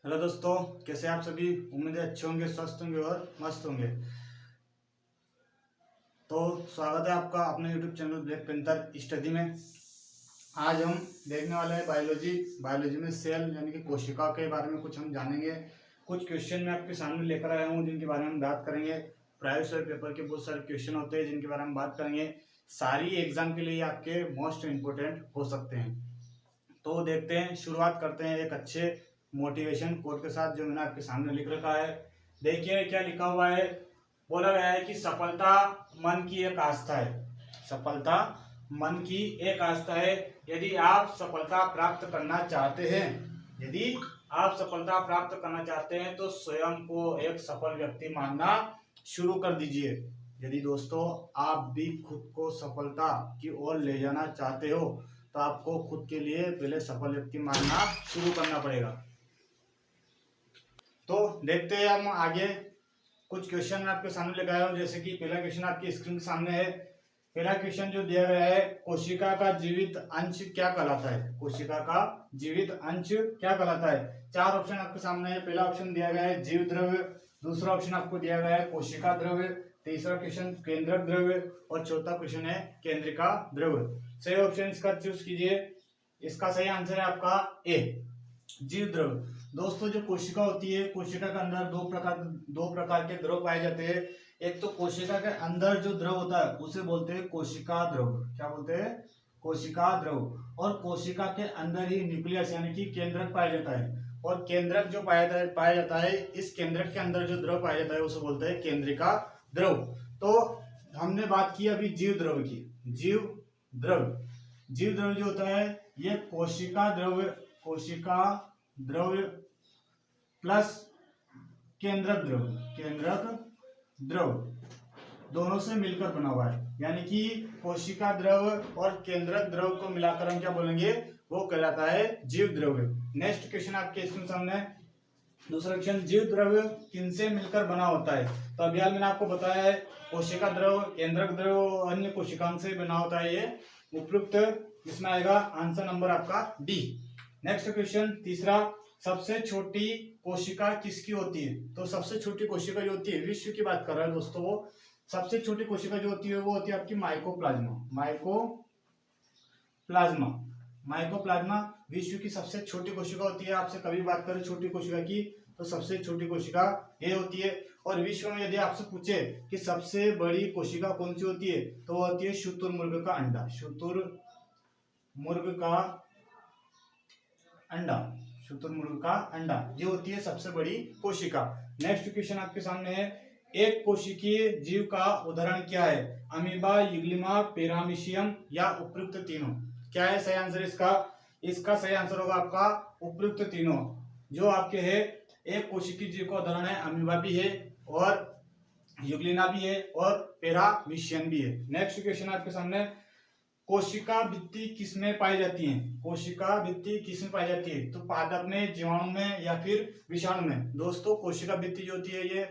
Hello दोस्तों, कैसे आप सभी। उम्मीद है अच्छे होंगे, स्वस्थ होंगे और मस्त होंगे। तो स्वागत है आपका अपने YouTube channel black panther study में। आज हम देखने वाले हैं बायोलॉजी में सेल यानी कि कोशिका के बारे में कुछ हम जानेंगे। कुछ क्वेश्चन मैं आपके सामने लेकर आया हूँ जिनके बारे में हम बात करेंगे। प्राइवेट पेपर के बहुत सारे क्वेश्चन होते हैं जिनके बारे में बात करेंगे। सारी एग्जाम के लिए आपके मोस्ट इम्पोर्टेंट हो सकते हैं। तो देखते हैं, शुरुआत करते हैं एक अच्छे मोटिवेशन कोट के साथ जो मैंने आपके सामने लिख रखा है। देखिए क्या लिखा हुआ है। बोला गया है कि सफलता मन की एक आस्था है। सफलता मन की एक आस्था है। यदि आप सफलता प्राप्त करना चाहते हैं तो स्वयं को एक सफल व्यक्ति मानना शुरू कर दीजिए। यदि दोस्तों आप भी खुद को सफलता की ओर ले जाना चाहते हो तो आपको खुद के लिए पहले सफल व्यक्ति मानना शुरू करना पड़ेगा। तो देखते हैं हम आगे। कुछ क्वेश्चन मैं आपके सामने लेकर आया हूं, जैसे कि पहला क्वेश्चन आपकी स्क्रीन के सामने है। पहला क्वेश्चन जो दिया गया है, कोशिका का जीवित अंश क्या कहलाता है। कोशिका का जीवित अंश क्या कहलाता है। चार ऑप्शन आपके सामने है। पहला ऑप्शन दिया गया है जीव द्रव्य, दूसरा ऑप्शन आपको दिया गया है कोशिका द्रव्य, तीसरा क्वेश्चन केंद्रक द्रव्य और चौथा क्वेश्चन है केंद्रिका द्रव्य। सही ऑप्शन इसका चूज कीजिए। इसका सही आंसर है आपका ए, जीव द्रव्य। दोस्तों जो कोशिका होती है, कोशिका के अंदर दो प्रकार के द्रव पाए जाते हैं। एक तो कोशिका के अंदर जो द्रव होता है उसे बोलते हैं कोशिका द्रव। क्या बोलते हैं? कोशिका द्रव। और कोशिका के अंदर ही न्यूक्लियस यानी कि केंद्रक पाया जाता है। और केंद्रक जो पाया जाता है, इस केंद्रक के अंदर जो द्रव पाया जाता है उसे बोलते हैं केंद्रिका द्रव। तो हमने बात की अभी जीव द्रव की। जीव द्रव जो होता है ये कोशिका द्रव्य प्लस केंद्रक द्रव दोनों से मिलकर बना हुआ है। यानी कि कोशिका द्रव और केंद्रक द्रव को मिलाकर हम क्या बोलेंगे, वो कहलाता है जीव द्रव्य। नेक्स्ट क्वेश्चन आपके इसके सामने, दूसरा क्वेश्चन, जीव द्रव्य किनसे मिलकर बना होता है। तो अभी मैंने आपको बताया है कोशिका द्रव, केंद्रक द्रव, अन्य कोशिकाओं से बना होता है ये उपयुक्त। इसमें आएगा आंसर नंबर आपका डी। नेक्स्ट क्वेश्चन तीसरा, सबसे छोटी कोशिका किसकी होती है। तो सबसे छोटी कोशिका जो होती है, विश्व की बात कर रहा है दोस्तों, वो सबसे छोटी कोशिका जो होती है वो होती है आपकी माइकोप्लाज्मा विश्व की सबसे छोटी कोशिका होती है। आपसे कभी बात करें छोटी कोशिका की तो सबसे छोटी कोशिका ये होती है। और विश्व में यदि आपसे पूछे कि सबसे बड़ी कोशिका कौन सी होती है तो वो होती है शुतुरमुर्ग का अंडा ये होती है सबसे बड़ी कोशिका। नेक्स्ट क्वेश्चन आपके सामने है, एक कोशिकीय जीव का उदाहरण क्या है। अमीबा, यूग्लिमा, पैरामीशियम या उपयुक्त तीनों। क्या है सही आंसर इसका सही आंसर होगा आपका उपयुक्त तीनों। जो आपके है एक कोशिकीय जीव का उदाहरण है, अमीबा भी है और यूग्लिना भी है और पैरामीशियम भी है। नेक्स्ट क्वेश्चन आपके सामने, कोशिका भित्ति किसमें पाई जाती है। तो पादप में, जीवाणु में या फिर विषाणु में। दोस्तों कोशिका भित्ति जो होती है ये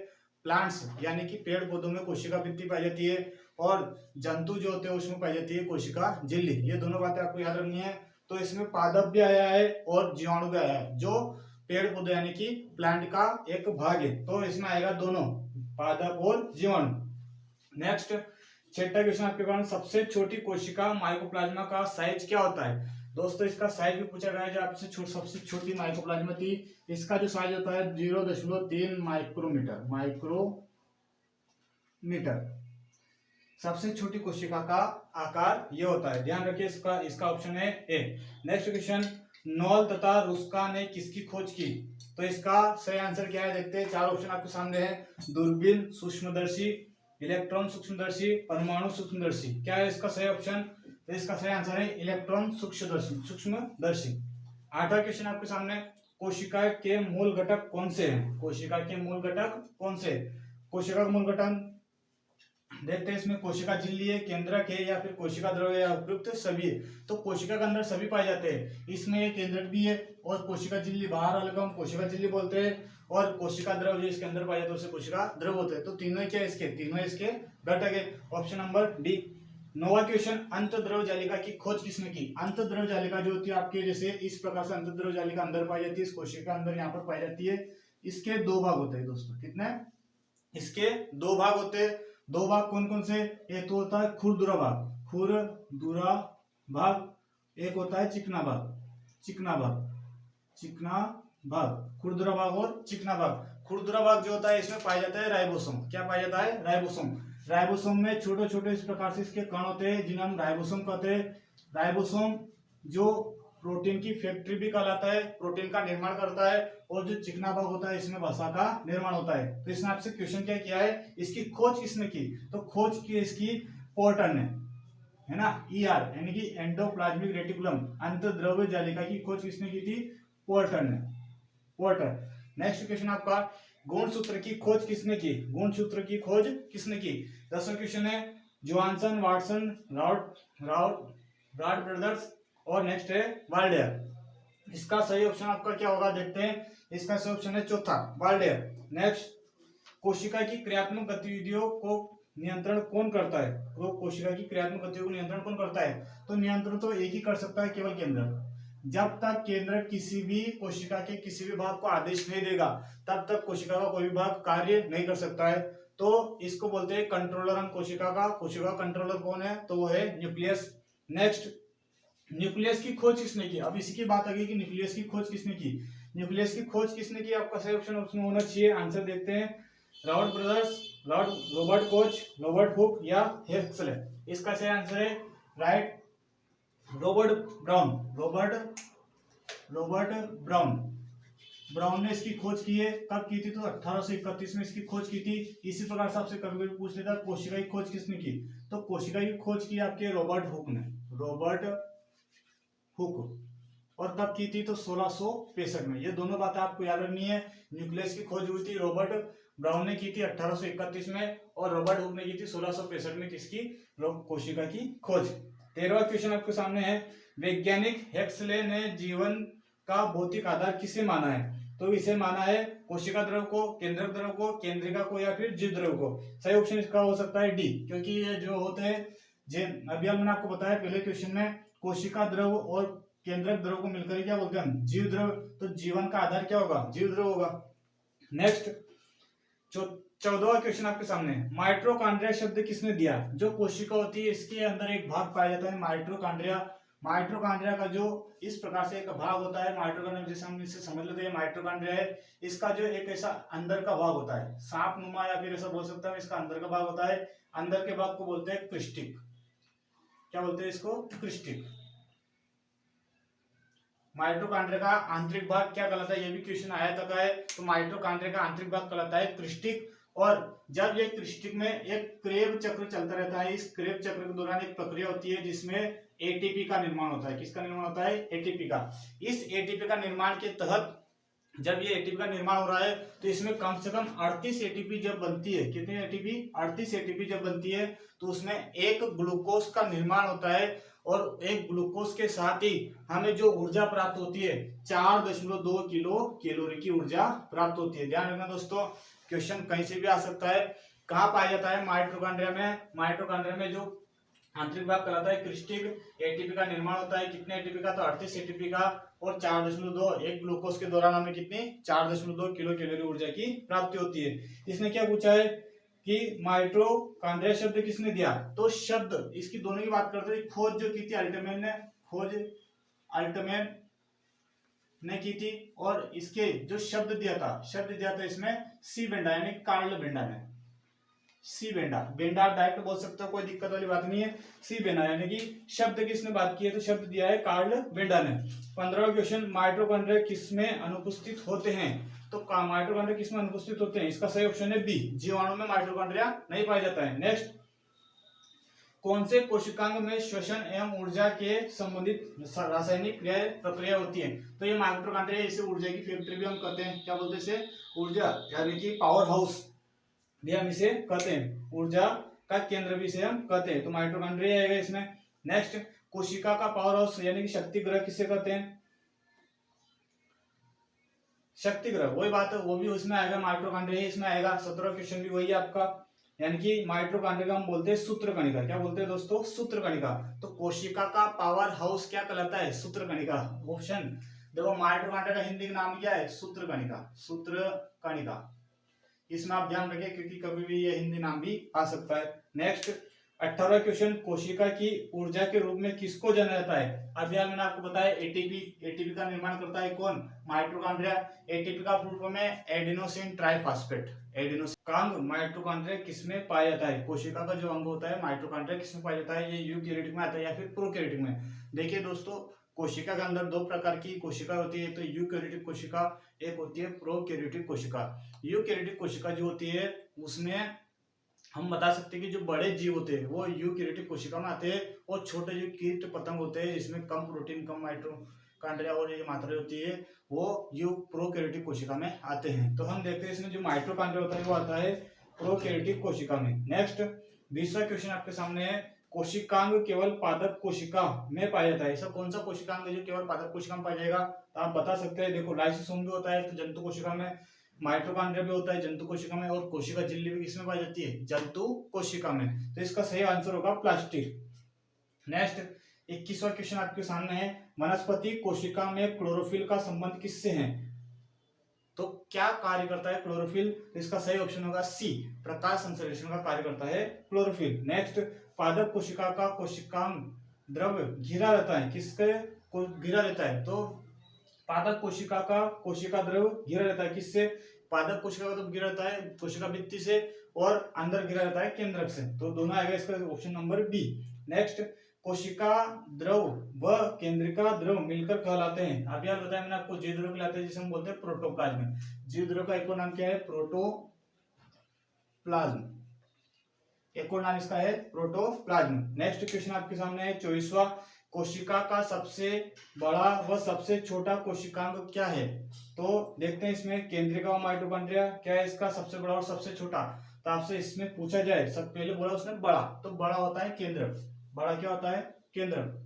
प्लांट्स यानी कि पेड़ पौधों में कोशिका भित्ति पाई जाती है और जंतु जो होते हैं उसमें पाई जाती है कोशिका झिल्ली। ये दोनों बातें आपको याद रखनी है। तो इसमें पादप भी आया है और जीवाणु भी आया है, जो पेड़ पौधे यानी कि प्लांट का एक भाग है। तो इसमें आएगा दोनों, पादप और जीवाणु। नेक्स्ट छठा क्वेश्चन आपके पास, सबसे छोटी कोशिका माइकोप्लाज्मा का साइज क्या होता है। दोस्तों इसका साइज भी पूछा गया है। जो आपसे सबसे छोटी माइकोप्लाज्मा थी इसका जो साइज होता है 0.3 माइक्रोमीटर। सबसे छोटी कोशिका का आकार ये होता है, ध्यान रखिए। इसका ऑप्शन है ए। नेक्स्ट क्वेश्चन, नॉल तथा रुस्का ने किसकी खोज की। तो इसका सही आंसर क्या है देखते हैं। चार ऑप्शन आपके सामने है, दूरबीन, सूक्ष्मदर्शी, इलेक्ट्रॉन सूक्ष्मदर्शी, परमाणु सूक्ष्मदर्शी। क्या है इसका सही ऑप्शन। तो इसका सही आंसर है इलेक्ट्रॉन सूक्ष्मदर्शी। आठवां क्वेश्चन आपके सामने, कोशिका के मूल घटक कौन से हैं। कोशिका के मूल घटक देखते हैं। इसमें कोशिका झिल्ली है, केंद्रक है या फिर कोशिका द्रव है या उपयुक्त सभी है। तो कोशिका के अंदर सभी पाए जाते हैं। इसमें एक केंद्रक भी है और कोशिका झिल्ली बाहर वाले को हम कोशिका झिल्ली बोलते हैं और कोशिका द्रव जो इसके अंदर पाए जाते हैं उसे कोशिका द्रव होते हैं। तो तीनों क्या इसके घटक है। Option number D. नोवा क्वेश्चन, अंतर्द्रव जालिका की खोज किसने की? अंतर्द्रव जालिका जो होती है आपके जैसे इस प्रकार से अंतर्द्रव जालिका अंदर पाई जाती है, इस कोशिका के अंदर यहाँ पर पाई जाती है। इसके दो भाग होते हैं दोस्तों, कितने? इसके दो भाग होते हैं। दो भाग कौन कौन से? एक तो होता है खुरदुरा भाग, खुरदुरा भाग, एक होता है चिकना भाग, चिकना भाग, चिकना भाग, खुरदुरा भाग और चिकना भाग। खुरदुरा भाग जो होता है इसमें पाया जाता है राइबोसोम। क्या पाया जाता है? राइबोसोम। राइबोसोम में छोटे छोटे इस प्रकार से इसके कण होते हैं जिन्हें हम राइबोसोम कहते हैं। राइबोसोम जो प्रोटीन की फैक्ट्री भी कहलाता है, प्रोटीन का निर्माण करता है। और जो चिकना भाग होता है इसमें वसा का निर्माण होता है। तो इसने आपसे क्वेश्चन क्या किया है, इसकी खोज किसने की? तो खोज की इसकी पोर्टर ने, है ना, ईआर यानी कि एंडोप्लाज्मिक रेटिकुलम, अंतर्द्रव्य जालिका की खोज किसने की थी? पोर्टर ने, पोर्टर। नेक्स्ट क्वेश्चन आपका, गुणसूत्र की खोज किसने की? गुणसूत्र की खोज किसने की? 10वां क्वेश्चन है जोहानसन, वाटसन, राउट ब्रदर्स और नेक्स्ट है वाल्डेयर। इसका सही ऑप्शन आपका क्या होगा देखते हैं। इसका सही ऑप्शन है चौथा, वाल्डेयर। नेक्स्ट, कोशिका की क्रियात्मक गतिविधियों को नियंत्रण कौन करता है? तो कोशिका की क्रियात्मक गतिविधियों को नियंत्रण कौन करता है? तो नियंत्रण तो एक ही कर सकता है, केवल केंद्रक। जब तक केंद्रक किसी भी कोशिका के किसी भी भाग को आदेश नहीं देगा तब तक कोशिका का कोई भी भाग कार्य नहीं कर सकता है। तो इसको बोलते हैं कंट्रोलर हम कोशिका का। कोशिका का कंट्रोलर कौन है? तो वो है न्यूक्लियस। नेक्स्ट, न्यूक्लियस की खोज किसने की? अब इसी की बात आ गई कि न्यूक्लियस की खोज किसने की। न्यूक्लियस की खोज किसने की? आपका सही ऑप्शन उसमें होना चाहिए। आंसर देखते हैं, Wright brothers, Robert Koch, Robert Hooke या हेक्सले। इसका सही आंसर है right, Robert Brown. Robert Brown ने इसकी खोज की है। कब की थी? तो 1831 में इसकी खोज की थी। इसी प्रकार से आपसे कभी कभी पूछ लेता है कोशिका की खोज किसने की? तो कोशिका की खोज की आपके रॉबर्ट हुक ने, रॉबर्ट हुक। और कब की थी? तो 1665 में। ये दोनों बातें आपको याद रखनी है। न्यूक्लियस की खोज हुई थी रॉबर्ट ब्राउन ने की थी 1831 में, और रॉबर्ट हुक ने की थी 1665 में। किसकी? कोशिका की खोज। 13वां क्वेश्चन आपके सामने है, वैज्ञानिक हेक्सले ने जीवन का भौतिक आधार किसे माना है? तो इसे माना है कोशिका द्रव को, केंद्रक द्रव को, केंद्रिका को या फिर जीव द्रव को। सही ऑप्शन इसका हो सकता है डी, क्योंकि ये जो होते हैं अभी मैंने आपको बताया पहले क्वेश्चन में, कोशिका द्रव और केंद्रक द्रव को मिलकर क्या बोलते हैं? जीव द्रव। तो जीवन का आधार क्या होगा? जीव द्रव होगा। नेक्स्ट, 14वां क्वेश्चन आपके सामने, माइटोकॉन्ड्रिया शब्द किसने दिया? जो कोशिका होती है इसके अंदर एक भाग पाया जाता है माइटोकॉन्ड्रिया। माइटोकॉन्ड्रिया का जो इस प्रकार से एक भाग होता है माइटोकॉन्ड्रिया, जैसे हम इसे समझ लेते हैं माइटोकॉन्ड्रिया है। इसका जो एक ऐसा अंदर का भाग होता है, सांप नुमा या फिर ऐसा बोल सकता है, इसका अंदर का भाग होता है। अंदर के भाग को बोलते हैं क्रिस्टिक। क्या बोलते हैं इसको? क्रिस्टिक। माइटोकॉन्ड्रिया का आंतरिक भाग क्या कहलाता है? ये भी क्वेश्चन आया था है। तो माइटोकॉन्ड्रिया का आंतरिक भाग कहलाता है क्रिस्टिक। और जब ये क्रिस्टिक में एक क्रेब चक्र चलता रहता है, इस क्रेब चक्र के दौरान एक प्रक्रिया होती है जिसमें एटीपी का निर्माण होता है। किसका निर्माण होता है? एटीपी का। इस एटीपी का निर्माण के तहत जब ये एटीपी का निर्माण हो रहा है तो इसमें कम से कम 38 एटीपी जब बनती है, कितनी एटीपी? 38 एटीपी जब बनती है तो उसमें एक ग्लूकोज का निर्माण होता है। और एक ग्लूकोज के साथ ही हमें जो ऊर्जा प्राप्त होती है 4.2 किलो कैलोरी की ऊर्जा प्राप्त होती है। ध्यान रखना दोस्तों, क्वेश्चन कहीं से भी आ सकता है। कहाँ पाया जाता है? माइटोकॉन्ड्रिया में। माइटोकॉन्ड्रिया में जो आंतरिक भाग कहलाता है क्रिस्टिक। एटीपी का निर्माण होता है, कितने एटीपी का? तो 38 एटीपी का। और 4.2 एक ग्लूकोज के दौरान हमें कितनी? 4.2 किलो कैलोरी ऊर्जा की प्राप्ति होती है। इसने क्या पूछा है कि माइटोकॉन्ड्रिया शब्द किसने दिया? तो शब्द इसकी दोनों की बात करते हैं। खोज जो की थी अल्टमैन ने, खोज अल्टमैन ने की थी। और इसके जो शब्द दिया था इसमें सी बेंडा यानी कार्ल बेंडा ने। सी बेंडा, बेंडा डायरेक्ट बोल सकते हो, कोई दिक्कत वाली बात नहीं है। सी बेंडा यानी कि शब्द किसने बात की है? तो शब्द दिया है कार्ल बेंडा ने। 15वां क्वेश्चन, माइटोकॉन्ड्रिया किसमें अनुपस्थित होते हैं? तो माइटोकॉन्ड्रिया किसमें अनुपस्थित होते हैं? इसका सही ऑप्शन है बी, जीवाणु में माइटोकॉन्ड्रिया नहीं पाया जाता है। नेक्स्ट, कौन से कोशिकांग में श्वसन एवं ऊर्जा के संबंधित रासायनिक प्रक्रिया होती है? तो ये माइटोकॉन्ड्रिया, इसे ऊर्जा की फैक्ट्री भी हम कहते हैं। क्या बोलते हैं इसे? ऊर्जा यानी कि पावर हाउस भी हम इसे कहते हैं, ऊर्जा का केंद्र भी इसे हम कहते हैं। तो माइटोकॉन्ड्रिया आएगा इसमें। नेक्स्ट, कोशिका का पावर हाउस यानी कि शक्ति ग्रह किसे कहते हैं? शक्ति ग्रह, वही बात है, वो भी उसमें आएगा, माइटोकॉन्ड्रिया इसमें आएगा। 17वां क्वेश्चन भी वही है आपका। यानी कि माइटोकॉन्ड्रिया को हम बोलते हैं सूत्रकणिका। क्या बोलते हैं दोस्तों? सूत्रकणिका। तो कोशिका का पावर हाउस क्या कहलाता है? सूत्रकणिका। ऑप्शन देखो, माइटोकॉन्ड्रिया का हिंदी का नाम क्या है? सूत्रकणिका। सूत्रकणिका, इसमें आप ध्यान रखें क्योंकि कभी भी ये हिंदी नाम भी आ सकता है। नेक्स्ट 18वां क्वेश्चन, कोशिका की ऊर्जा के रूप में किसको जाना जाता है? अभी मैंने आपको बताया एटीपी। एटीपी का निर्माण करता है कौन? माइटोकॉन्ड्रिया। एटीपी का फुल फॉर्म है एडिनोसिन ट्राइफॉस्फेट। एडिनोसिन अंग माइटोकॉन्ड्रिया किसमें पाया जाता है? कोशिका का जो अंग होता है माइटोकॉन्ड्रिया किसमें पाया जाता है? ये यूकैरियोटिक में आता है या फिर प्रोकैरियोटिक में? देखिए दोस्तों, कोशिका के अंदर दो प्रकार की कोशिका होती है, तो यूकैरियोटिक कोशिका, एक होती है प्रोकैरियोटिक कोशिका। यूकैरियोटिक कोशिका जो होती है उसमें हम बता सकते हैं कि जो बड़े जीव होते हैं वो यूकैरियोटिक कोशिका में आते हैं, और छोटे जो कीट पतंग होते हैं जिसमें कम प्रोटीन, कम माइटोकॉन्ड्रिया और ये मात्रा होती है वो प्रोकैरियोटिक कोशिका में आते हैं। तो हम देखते हैं इसमें जो माइटोकॉन्ड्रिया होता है वो आता है प्रोकैरियोटिक कोशिका में। नेक्स्ट 20वां क्वेश्चन आपके सामने है, कोशिकांग केवल पादप कोशिका में पाया जाता है। ऐसा कौन सा कोशिकांग है जो केवल पादप कोशिका में पाया जाएगा? तो आप बता सकते हैं। देखो, लाइसोसोम भी होता है तो जंतु कोशिका में, माइटोकॉन्ड्रिया भी होता है जंतु कोशिका में, और कोशिका झिल्ली भी किसमें पाई जाती है? जंतु कोशिका में। तो इसका सही आंसर होगा प्लास्टिड। नेक्स्ट 21वां क्वेश्चन आपके सामने है, वनस्पति कोशिका में क्लोरोफिल का संबंध किससे है? तो क्या कार्य करता है क्लोरोफिल? तो इसका सही ऑप्शन होगा सी, प्रकाश संश्लेषण का कार्य करता है क्लोरोफिल। नेक्स्ट, पादप कोशिका का कोशिकांग द्रव घिरा रहता है, किसके को घिरा रहता है? तो पादप कोशिका का कोशिका द्रव घिरा रहता है किससे? पादप कोशिका का तो घिरा रहता है कोशिका भित्ति से, और अंदर घिरा रहता है केंद्रक से। तो दोनों आएगा इसका ऑप्शन नंबर बी। नेक्स्ट, कोशिका द्रव व केंद्रिका द्रव मिलकर कहलाते हैं। अभी यार बताया मैंने आपको, जीव द्रव कहलाते हैं जिसे हम बोलते हैं प्रोटोप्लाज्म। जीव द्रव का एक और नाम क्या है? प्रोटोप्लाज्म। एक और नाम इसका है प्रोटोप्लाज्म। नेक्स्ट क्वेश्चन आपके सामने है 24वां, कोशिका का सबसे बड़ा व सबसे छोटा कोशिकांग क्या है? तो देखते हैं इसमें केंद्रिका व माइटोकॉन्ड्रिया क्या है इसका सबसे बड़ा और सबसे छोटा। तो आपसे इसमें पूछा जाए, सब पहले बोला उसने बड़ा, तो बड़ा होता है केंद्रक। बड़ा क्या होता है? केंद्रक।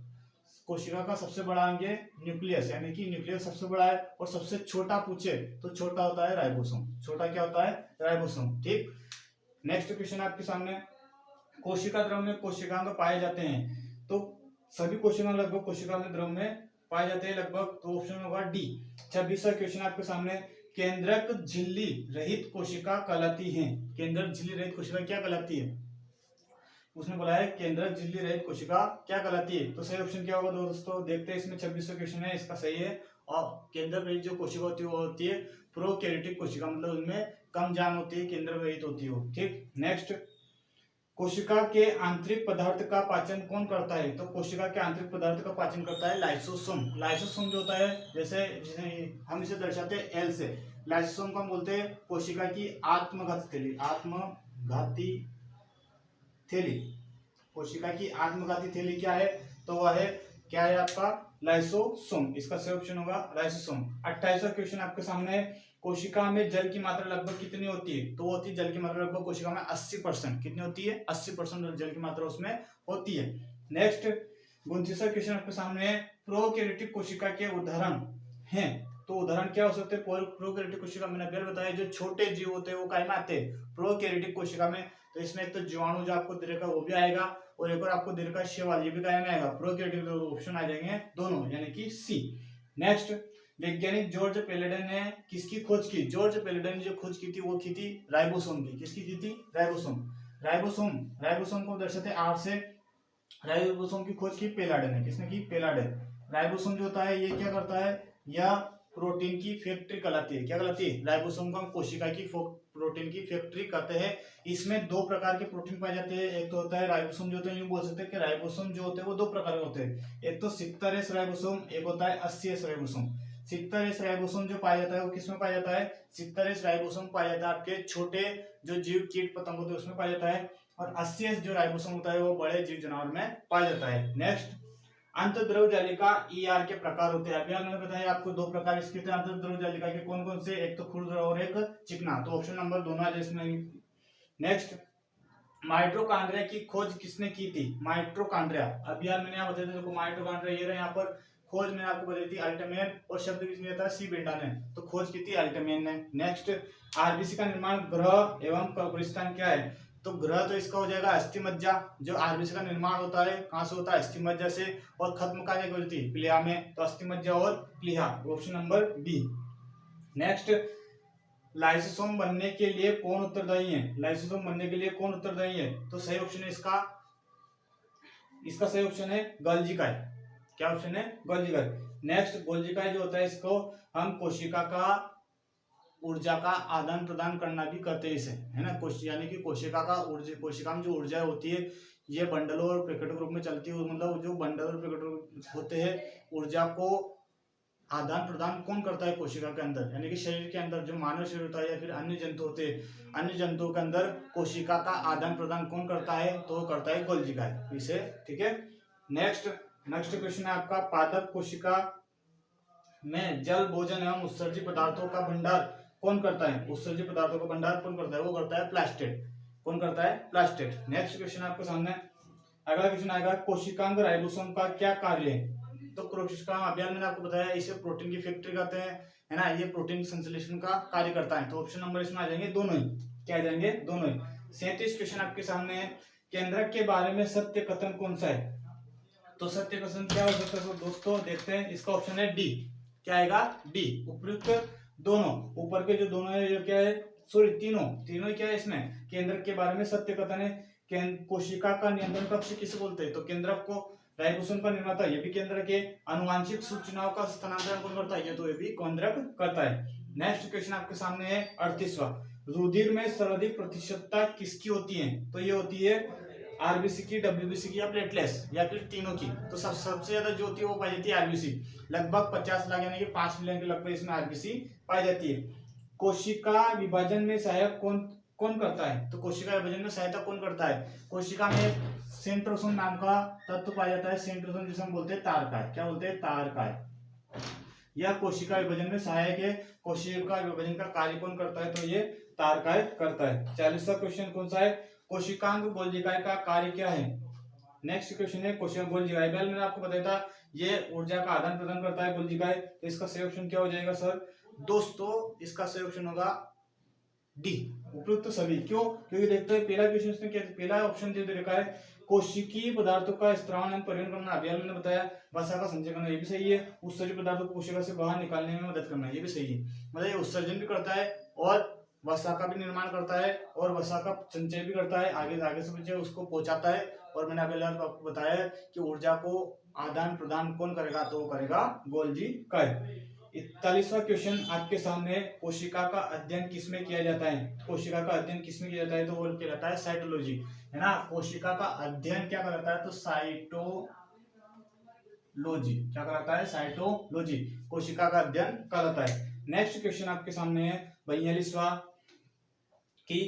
कोशिका का सबसे बड़ा अंग है न्यूक्लियस, यानी कि न्यूक्लियस सबसे बड़ा है, और सबसे छोटा पूछे तो छोटा होता है राइबोसोम। छोटा क्या होता है? राइबोसोम। ठीक। नेक्स्ट क्वेश्चन आपके सामने, कोशिका द्रव में कोशिकांग पाए जाते हैं। तो सभी कोशिकांग लगभग कोशिका में द्रव में पाए जाते हैं लगभग, तो ऑप्शन होगा डी। 26वां क्वेश्चन आपके सामने, केंद्रक झिल्ली रहित कोशिका कहलाती है। केंद्रक झिल्ली रहित कोशिका क्या कहलाती है? उसने बोला है केंद्रक झिल्ली रहित कोशिका क्या कहलाती है। तो सही ऑप्शन क्या होगा दोस्तों? देखते हैं इसमें 26वां क्वेश्चन है, इसका सही है। और केंद्रक रहित जो कोशिका होती है वो होती है प्रोकैरियोटिक कोशिका, मतलब उनमें कम जान होती है, केंद्रक रहित होती है। ठीक। नेक्स्ट, कोशिका के आंतरिक पदार्थ का पाचन कौन करता है? तो कोशिका के आंतरिक पदार्थ का पाचन करता है लाइसोसोम। लाइसोसोम जो होता है, जैसे हम इसे दर्शाते हैं एल से, लाइसोसोम को हम बोलते हैं कोशिका की आत्मघाती थैली। आत्मघाती थैली, कोशिका की आत्मघाती थैली क्या है? तो वह है क्या है आपका? लाइसोसोम। इसका सही ऑप्शन होगा लाइसोसोम। 28वां क्वेश्चन आपके सामने है, कोशिका में जल की मात्रा लगभग कितनी होती है? तो होती है जल की मात्रा लगभग कोशिका में 80%। कितनी होती है? 80% जल की मात्रा उसमें होती है। नेक्स्ट 29वां क्वेश्चन आपके सामने है, प्रोकैरियोटिक कोशिका के उदाहरण हैं। तो उदाहरण क्या हो सकते हैं प्रोकैरियोटिक कोशिका? मैंने पहले बताया जो छोटे जीव होते हैं वो काय में आते हैं? प्रोकैरियोटिक कोशिका में। तो इसमें एक तो जीवाणु जो आपको दिखेगा वो भी आएगा, और एक और आपको दिखेगा शैवाल, ये भी काय में आएगा? प्रोकैरियोटिक। ऑप्शन आ जाएंगे दोनों, यानी कि सी। नेक्स्ट, वैज्ञानिक जॉर्ज पेलेडन ने किसकी खोज की? जॉर्ज पेलेडन ने जो खोज की थी वो की थी राइबोसोम की। किसकी की थी? राइबोसोम। राइबोसोम, राइबोसोम को दर्शाते आर से। राइबोसोम की खोज की पेलाडन ने। किसने की? पेलाडन। राइबोसोम जो होता है ये क्या करता है? यह प्रोटीन की फैक्ट्री कहलाती है। क्या कहलाती है? राइबोसोम को हम कोशिका की प्रोटीन की फैक्ट्री कहते हैं। इसमें दो प्रकार के प्रोटीन पाए जाते हैं। एक तो होता है राइबोसोम, जो होते हैं यूं बोल सकते हैं कि राइबोसोम जो होते हैं वो दो प्रकार के होते हैं। एक तो 70S राइबोसोम, एक होता है 80S राइबोसोम। 70S राइबोसोम जो पाया जाता है वो किसमें पाया जाता है? 70S राइबोसोम पाया जाता है आपके छोटे जो जीव कीट पतंग होते हैं उसमें पाया जाता है, और 80S जो राइबोसोम होता है वो बड़े जीव जानवर में पाया जाता है। नेक्स्ट, अंतर्द्रव जालिका ER के प्रकार होते हैं। अभी मैंने बताया आपको दो प्रकार इसके थे अंतर्द्रव जालिका के, कौन कौन से? एक तो खुरद्रव और एक चिकना। तो ऑप्शन नंबर दोनों आ जाए इसमें। नेक्स्ट, माइटोकॉन्ड्रिया की खोज किसने की थी? माइटोकॉन्ड्रिया। अभी यार मैंने यहाँ बताया था देखो, माइटोकॉन्ड्रिया ये रहे यहाँ पर, खोज मैंने आपको बताई थी अल्टमैन, और शब्द किसने दिया था? सी बेंडा ने। तो खोज की थी अल्टमैन ने। नेक्स्ट, आरबीसी का निर्माण ग्रह एवं कब्रिस्तान क्या है? तो ग्रह तो इसका हो जाएगा अस्थिमज्जा, जो आरबीसी का निर्माण होता है कहाँ से होता है, अस्थिमज्जा से, और खत्म कहाँ जाके होती है, प्लीहा में, तो अस्थिमज्जा और प्लीहा, option number B. Next, lysosome बनने के लिए कौन उत्तरदायी है, लाइसोसोम बनने के लिए कौन उत्तरदायी है, तो सही ऑप्शन है इसका सही ऑप्शन है गोल्गी काय। क्या ऑप्शन है, गोल्गी काय। नेक्स्ट, गोल्गी काय जो होता है इसको हम कोशिका का ऊर्जा का आदान प्रदान करना भी करते हैं इसे, है ना, यानी कि कोशिका में जो ऊर्जा होती है ये बंडलों और प्रकटों के रूप में चलती है, मतलब जो बंडल और प्रकट होते हैं ऊर्जा को आदान प्रदान कौन करता है कोशिका के अंदर, यानी कि शरीर के अंदर जो मानव शरीर होता है या फिर अन्य जंतु होते हैं, अन्य जंतुओं के अंदर कोशिका का आदान प्रदान कौन करता है, तो वो करता है गोल्गी काय इसे, ठीक है। नेक्स्ट क्वेश्चन है आपका, पादप कोशिका में जल, भोजन एवं उत्सर्जित पदार्थों का भंडार कौन करता है, उत्सर्जित पदार्थों का भंडार कौन करता है, वो करता है प्लास्टेड। कौन करता है, प्लास्टेड। नेक्स्ट क्वेश्चन आपके सामने, अगला क्वेश्चन आएगा, कोशिकांग राइबोसोम का क्या कार्य है, तो कोशिकांग अभियान मैंने आपको बताया इसे प्रोटीन की फैक्ट्री कहते हैं, है ना, ये प्रोटीन संश्लेषण का कार्य करता है, तो ऑप्शन नंबर इसमें आ जाएंगे दोनों ही, क्या आ जाएंगे, दोनों ही। 37 क्वेश्चन आपके सामने है, केंद्रक के बारे में सत्य कथन कौन सा है, तो सत्य कथन क्या हो सकता है दोस्तों, देखते हैं, इसका ऑप्शन है डी, क्या आएगा, डी, उपयुक्त दोनों, ऊपर के जो दोनों है जो क्या है, सॉरी तीनों क्या है इसमें, केंद्रक के बारे में सत्य कथन है, कोशिका का नियंत्रण कक्ष किसे बोलते हैं, तो केंद्रक को, राइबोसोम का निर्माता ये भी केंद्रक है, आनुवांशिक सूचनाओं का स्थानांतरण कौन करता है, ये तो ये भी केंद्रक करता है। नेक्स्ट क्वेश्चन आपके सामने है 38वां, रुधिर में सर्वाधिक प्रतिशतता किसकी होती है, तो ये होती है आरबीसी की, डब्ल्यूबीसी की, या प्लेटलेट्स, या फिर तीनों की, तो सबसे ज्यादा जो होती है वो पाई जाती है आरबीसी, लगभग 50 लाख यानी कि 5 मिलियन के लगभग इसमें आरबीसी पाई जाती है। कोशिका विभाजन में सहायक कौन करता है, तो कोशिका विभाजन में सहायता कौन करता है, कोशिका में सेंट्रोसोम नाम का तत्व पाया जाता है, सेंट्रोसोम जिसे हम बोलते हैं तारकाय, क्या बोलते हैं, तारकाय, यह कोशिका विभाजन में सहायक है, कोशिका विभाजन का कार्य कौन करता है, तो ये तारकाय करता है। 40वां क्वेश्चन कौन सा है, कोशिकांग गोल्गी काय का कार्य क्या है, नेक्स्ट क्वेश्चन है कोशिका गोल्गी काय, मैंने आपको बताया था ये ऊर्जा का आदान प्रदान करता है गोल्गी काय, तो इसका सही ऑप्शन क्या हो जाएगा सर, दोस्तों इसका सही ऑप्शन होगा डी, उपयुक्त सभी, क्यों, क्योंकि देखते हैं पहला क्वेश्चन इसमें क्या, पहला ऑप्शन जो देखा है कोशिकीय पदार्थों का स्त्रावण एवं परिवहन करना, अभी मैंने बताया, वसा का संचय करना, ये भी सही है, उत्सर्जित पदार्थों को कोशिका से बाहर निकालने में मदद करना, ये भी सही है, मतलब ये उत्सर्जन भी करता है और वसा का भी निर्माण करता है और वसा का संचय भी करता है, आगे से बच्चे उसको पहुंचाता है, और मैंने अभी आपको बताया कि ऊर्जा को आदान प्रदान कौन करेगा, तो वो करेगा गोल्गी काय। 41वां क्वेश्चन आपके सामने, कोशिका का अध्ययन किसमें किया जाता है, कोशिका का अध्ययन किसमें किया जाता है, तो वो कहलाता है साइटोलॉजी, है ना, कोशिका का अध्ययन क्या कहलाता है, तो साइटोलॉजी, क्या कहलाता है, साइटोलॉजी, कोशिका का अध्ययन कहलाता है। नेक्स्ट क्वेश्चन आपके सामने है 42वां, कि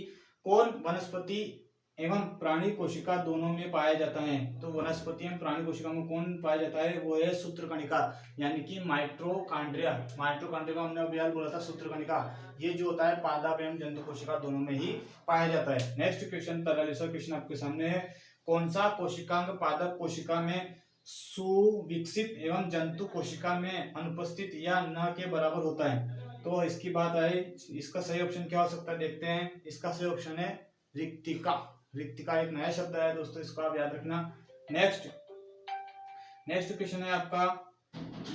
कौन वनस्पति एवं प्राणी कोशिका दोनों में पाया जाता है, तो वनस्पति एवं प्राणी कोशिका में कौन पाया जाता है, वो है सूत्रकणिका, यानी कि माइटोकॉन्ड्रिया, माइटोकॉन्ड्रिया हमने अभी बोला था सूत्रकणिका, ये जो होता है पादप एवं जंतु कोशिका दोनों में ही पाया जाता है। नेक्स्ट क्वेश्चन 43वां क्वेश्चन आपके सामने है, कौन सा कोशिकांग पादप कोशिका में सुविकसित एवं जंतु कोशिका में अनुपस्थित या न के बराबर होता है, तो इसकी बात आए, इसका सही ऑप्शन क्या हो सकता है, देखते हैं, इसका सही ऑप्शन है रिक्तिका, रिक्तिका एक नया शब्द है दोस्तों, इसको आप याद रखना। नेक्स्ट क्वेश्चन है आपका,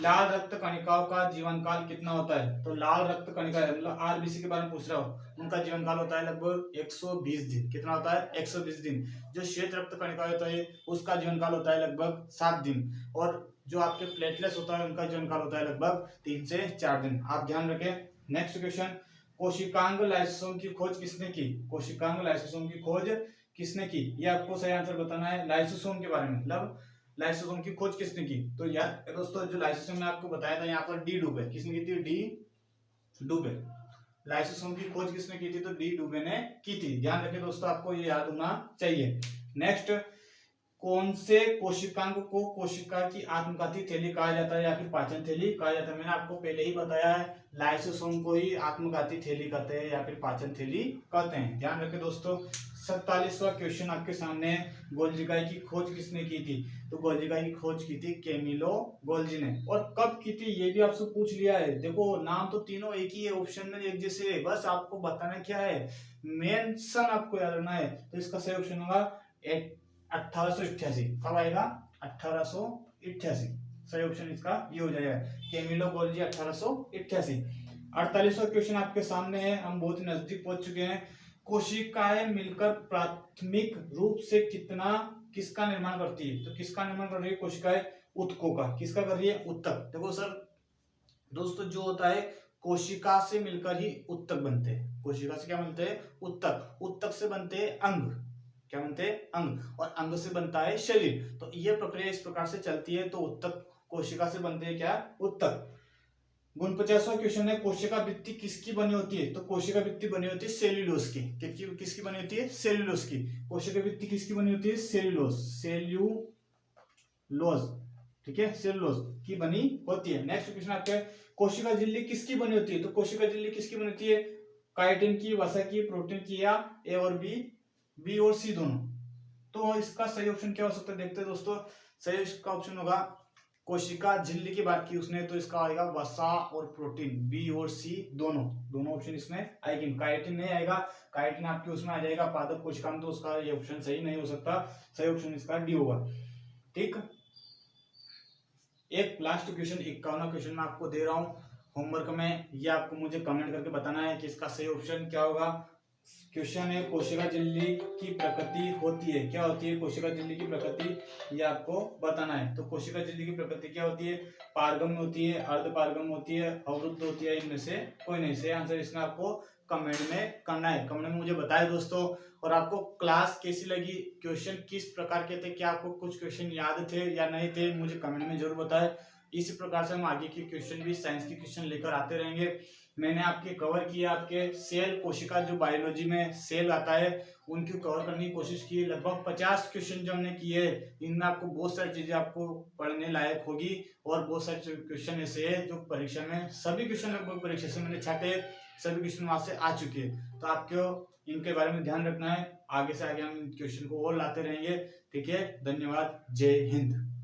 लाल रक्त कणिकाओं का जीवन काल कितना होता है, तो लाल रक्त कणिका आरबीसी के बारे में पूछ रहा हो, उनका जीवन काल होता है लगभग 120 दिन, कितना होता है, 120 दिन। जो श्वेत रक्त कणिका होता है उसका जीवन काल होता है लगभग 7 दिन, और जो आपके प्लेटलेट्स होता है उनका जीवन काल होता है लगभग 3 से 4 दिन, आप ध्यान रखें। नेक्स्ट क्वेश्चन, कोशिकांग लाइसोसोम की खोज किसने की, कोशिकांग लाइसोसोम की खोज किसने की, ये आपको सही आंसर बताना है, लाइसोसोम के बारे में, मतलब लाइसोसोम की खोज किसने की, तो यार दोस्तों जो लाइसोसोम मैं आपको बताया था यहाँ पर डी डुबे, किसने की थी, डी डुबे, लाइसोसोम की खोज किसने की थी, तो डी डुबे ने की थी, ध्यान रखें दोस्तों, आपको ये याद होना चाहिए। नेक्स्ट कौन से कोशिकांग को कोशिका की आत्मघाती थैली कहा जाता है या फिर पाचन थैली कहा जाता है? मैंने आपको पहले ही बताया है, लाइसोसोम को ही आत्मघाती थैली कहते हैं या फिर पाचन थैली कहते हैं। ध्यान रखें दोस्तों। 47वां क्वेश्चन आपके सामने है, गोल्जिकाई की खोज किसने की थी? तो गोल्जिकाई की खोज की थी कैमिलो गोल्जी ने। और कब की थी ये भी आपसे पूछ लिया है। देखो नाम तो तीनों एक ही है, ऑप्शन में एक जैसे है, बस आपको बताना क्या है, मेंशन आपको याद रखना है। तो इसका सही ऑप्शन होगा 1888। कब आएगा? 1888। सही ऑप्शन इसका ये हो जाएगा, कैमिलो गोल्जी 1888। 48वां क्वेश्चन आपके सामने है, हम बहुत नजदीक पहुंच चुके हैं। कोशिकाएं मिलकर प्राथमिक रूप से किसका निर्माण करती है? तो किसका निर्माण कर रही है कोशिकाएं? ऊतकों का। किसका कर रही है? ऊतक। देखो सर दोस्तों, जो होता है कोशिका से मिलकर ही ऊतक बनते हैं। कोशिका से क्या बनते हैं? ऊतक। ऊतक से बनते हैं अंग। क्या बनते हैं? अंग। और अंग से बनता है शरीर। तो ये प्रक्रिया इस प्रकार से चलती है। तो ऊतक, कोशिका से बनते हैं क्या? ऊतक। 49वां क्वेश्चन है, कोशिका भित्ति किसकी बनी होती है? तो कोशिका भित्ति बनी होती है सेल्यूलोज की। किसकी बनी होती है? सेल्यूलोज की। कोशिका भित्ति किसकी बनी होती है? सेल्यूलोज। सेल्यूलोज, ठीक है, सेल्यूलोज की बनी होती है। नेक्स्ट क्वेश्चन आपके, कोशिका झिल्ली किसकी बनी होती है? तो कोशिका झिल्ली किसकी बनी होती है? काइटिन की, वसा की, प्रोटीन की, या ए और बी और सी दोनों। तो इसका सही ऑप्शन क्या हो सकता है? देखते हैं दोस्तों। सही इसका ऑप्शन होगा, कोशिका झिल्ली की बात की उसने, तो इसका आएगा वसा और प्रोटीन, बी और सी दोनों ऑप्शन इसमें आएगी। काइटिन नहीं आएगा, काइटिन आपके उसमें आ जाएगा पादप कोशिका में, तो उसका ये ऑप्शन सही नहीं हो सकता। सही ऑप्शन इसका डी होगा। ठीक, एक लास्ट क्वेश्चन 51वां क्वेश्चन मैं आपको दे रहा हूं होमवर्क में, ये आपको मुझे कमेंट करके बताना है कि इसका सही ऑप्शन क्या होगा। क्वेश्चन है, कोशिका झिल्ली की प्रकृति होती है, क्या होती है कोशिका झिल्ली की प्रकृति, ये आपको बताना है। तो कोशिका झिल्ली की प्रकृति क्या होती है? पारगम्य होती है, अर्ध पारगम्य होती है, अवरुद्ध होती है, इनमें से कोई नहीं। सही आंसर इसमें आपको कमेंट में करना है। कमेंट में मुझे बताए दोस्तों। और आपको क्लास कैसी लगी, क्वेश्चन किस प्रकार के थे, क्या आपको कुछ क्वेश्चन याद थे या नहीं थे, मुझे कमेंट में जरूर बताएं। इसी प्रकार से हम आगे के क्वेश्चन भी, साइंस के क्वेश्चन लेकर आते रहेंगे। मैंने आपके कवर किया, आपके सेल कोशिका जो बायोलॉजी में सेल आता है उनकी कवर करने की कोशिश की। लगभग 50 क्वेश्चन जो हमने किए, इनमें आपको बहुत सारी चीजें आपको पढ़ने लायक होगी। और बहुत सारे क्वेश्चन ऐसे है जो परीक्षा में, सभी क्वेश्चन लगभग परीक्षा से मैंने छाटे, सभी क्वेश्चन वहां से आ चुके हैं। तो आपको इनके बारे में ध्यान रखना है। आगे से आगे हम क्वेश्चन को और लाते रहेंगे। ठीक है, धन्यवाद, जय हिंद।